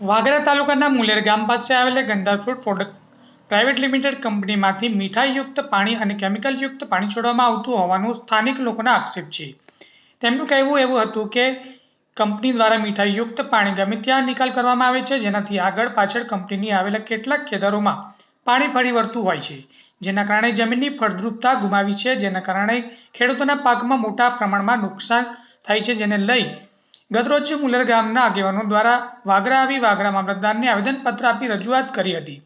વાગરા તાલુકાના મુલેર ગામ પાસે આવેલ ગંધાર ફૂડ પ્રોડક્ટ પ્રાઇવેટ લિમિટેડ કંપનીમાંથી મીઠાઈયુક્ત પાણી અને કેમિકલયુક્ત પાણી છોડવામાં આવતું હોવાનું સ્થાનિક લોકોના આક્ષેપ છે। તેમનું કહેવું એવું હતું કે કંપની દ્વારા મીઠાઈયુક્ત પાણી ગમે ત્યાં નિકાલ કરવામાં આવે છે, જેનાથી આગળ પાછળ કંપનીની આવેલા કેટલાક ખેતરોમાં પાણી ફરી વળતું હોય છે, જેના કારણે જમીનની ફળદ્રુપતા ગુમાવી છે, જેના કારણે ખેડૂતોના પાકમાં મોટા પ્રમાણમાં નુકસાન થાય છે, જેને લઈ ગતરોજ મુલેર ગામના આગેવાનો દ્વારા વાગરા આવી વાગરા મામલતદારને આવેદનપત્ર આપી રજૂઆત કરી હતી।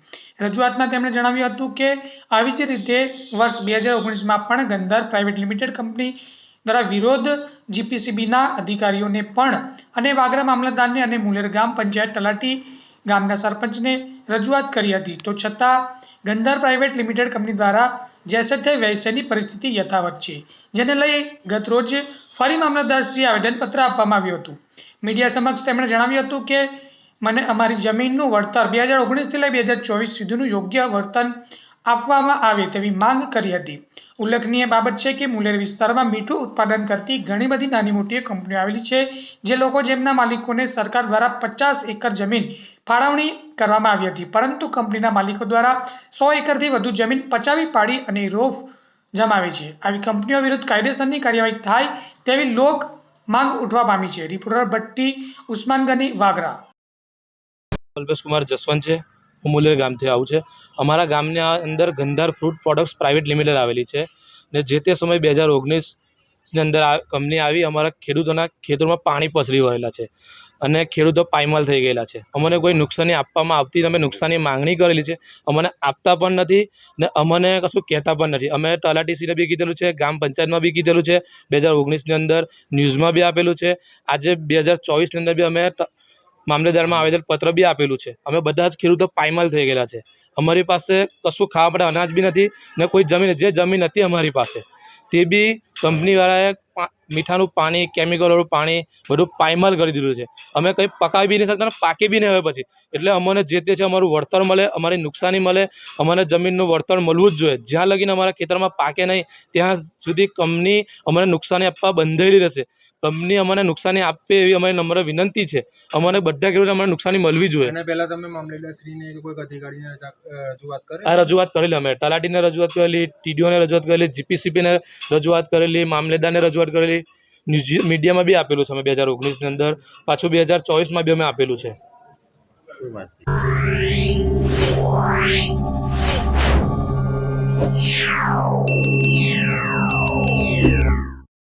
રજૂઆતમાં તેમણે જણાવ્યું હતું કે આવી જ રીતે વર્ષ 2019માં પણ ગંધાર પ્રાઇવેટ લિમિટેડ કંપની દ્વારા વિરોધ જીપીસીબીના અધિકારીઓને પણ અને વાગરા મામલતદારને અને મુલેર ગામ પંચાયત તલાટી ગામના સરપંચને રજૂઆત કરી હતી, તો છતાં ગંધાર પ્રાઇવેટ લિમિટેડ કંપની દ્વારા જેસે તે વૈસેની પરિસ્થિતિ યથાવત છે, જેને લઈ ગતરોજ ફરી મામલતદારશ્રીએ આવેદનપત્ર આપવામાં આવ્યું હતું। મીડિયા સમક્ષ તેમણે જણાવ્યું હતું કે મને અમારી જમીનનું વળતર 2019થી લઈ 2024 સુધીનું યોગ્ય વળતર આપવામાં આવે તેવી માંગ કરી હતી। ઉલ્લેખનીય બાબત છે કે મુલેર વિસ્તારમાં મીઠું ઉત્પાદન કરતી ઘણી બધી નાની મોટી કંપનીઓ આવેલી છે, જે લોકો જેમના માલિકોને સરકાર દ્વારા 50 એકર જમીન ફાળવણી કરવામાં આવી હતી, પરંતુ કંપનીના માલિકો દ્વારા 100 એકરથી વધુ જમીન પચાવી પાડી અને રોફ જમાવે છે। આવી કંપનીઓ વિરુદ્ધ કાયદેસરની કાર્યવાહી થાય તેવી લોક માંગ ઉઠવા પામી છે। રિપોર્ટર ભટ્ટી ઉસ્માન ગની, વાગરા। કલ્પેશ કુમાર જસવંત છે। હું મુલેર ગામથી આવું છે। અમારા ગામના અંદર ગંધાર ફ્રૂટ પ્રોડક્ટ્સ પ્રાઇવેટ લિમિટેડ આવેલી છે ને જે તે સમય 2019ની અંદર આ કંપની આવી અમારા ખેડૂતોના ખેતરમાં પાણી પસરી વળેલા છે અને ખેડૂતો પાયમાલ થઈ ગયેલા છે। અમને કોઈ નુકસાની આપવામાં આવતી, અમે નુકસાની માંગણી કરેલી છે, અમને આપતા પણ નથી ને અમને કશું કહેતા પણ નથી। અમે તલાટીશ્રીને બી કીધેલું છે, ગ્રામ પંચાયતમાં બી કીધેલું છે, 2019ની અંદર ન્યૂઝમાં બી આપેલું છે, આજે 2024ની અંદર બી અમે મામલેદારમાં આવેદનપત્ર બી આપેલું છે। અમે બધા જ ખેડૂતો પાયમાલ થઈ ગયેલા છે। અમારી પાસે કશું ખાવા માટે અનાજ બી નથી ને કોઈ જમીન, જે જમીન હતી અમારી પાસે તે બી કંપનીવાળાએ મીઠાનું પાણી, કેમિકલવાળું પાણી બધું પાયમાલ કરી દીધું છે। અમે કંઈ પકાવી બી નહીં શકતા ને પાકે બી નહીં હવે પછી, એટલે અમને જે તે છે અમારું વળતર મળે, અમારી નુકસાની મળે, અમને જમીનનું વળતર મળવું જ જોઈએ। જ્યાં લગીને અમારા ખેતરમાં પાકે નહીં ત્યાં સુધી કંપની અમને નુકસાની આપવા બંધાયેલી રહેશે। કંપની અમને નુકસાની આપે એવી અમારી નમ્ર વિનંતી છે। અમને બધા ખેડૂતો અમને નુકસાની મળવી જોઈએ। અને પહેલા તમે મામલતદારશ્રીને કે કોઈ અધિકારીને રજૂઆત કરી? આ રજૂઆત કરેલી, અમે તલાટીને રજૂઆત કરેલી, ટીડીઓને રજૂઆત કરેલી, જીપીસીબીને રજૂઆત કરેલી, મામલેદારને રજૂઆત કરેલી, મીડિયામાં બી આપેલું છે અમે 2019ની અંદર, પાછું 2024માં બી અમે આપેલું છે। Wow.